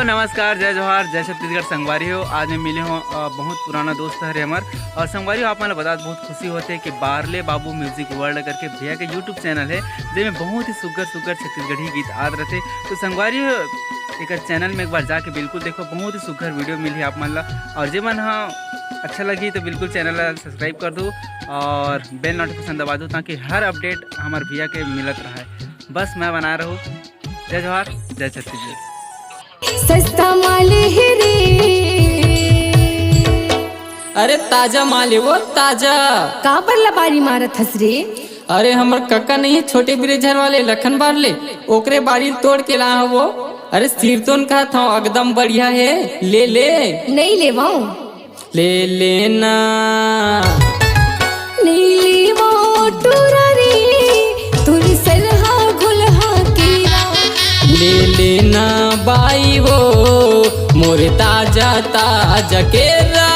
नमस्कार, जय जोहार, जय छत्तीसगढ़। संगवारी हो, आज मैं मिले हूँ बहुत पुराना दोस्त है हमार। और संगवारी हो, आप मैंने बता बहुत खुशी होते है कि बारले बाबू म्यूजिक वर्ल्ड करके भैया के यूट्यूब चैनल है जिसमें बहुत ही सुगर छत्तीसगढ़ी गीत आद रहते। तो संगवारी हो एक चैनल में एक बार जाके बिल्कुल देखो, बहुत ही सुगर वीडियो मिली आप मन ला। और जे मन हाँ अच्छा लगी तो बिल्कुल चैनल सब्सक्राइब कर दो और बेल नोटिफिकेशन दबा दो ताकि हर अपडेट हमारे भैया के मिलत रहे। बस मैं बना रहा हूँ। जय जोहार, जय छत्तीसगढ़। सस्ता माल है रे, अरे ताजा माल है वो ताजा। कहाँ पर लबारी मारत हस रे? अरे हमर कक्का नहीं है, छोटे बिरेझर वाले लखन बार ले ओकरे बाड़ी तोड़ के ला वो। अरे सिर तो कहा था एकदम बढ़िया है, ले ले। नहीं लेवाऊं, ले लेना। नहीं लेवाऊं टूरा रे, तुरी सलहा घुलहा कीरा। ले लेना बाई वो मोरे ताजा ताजा केरा।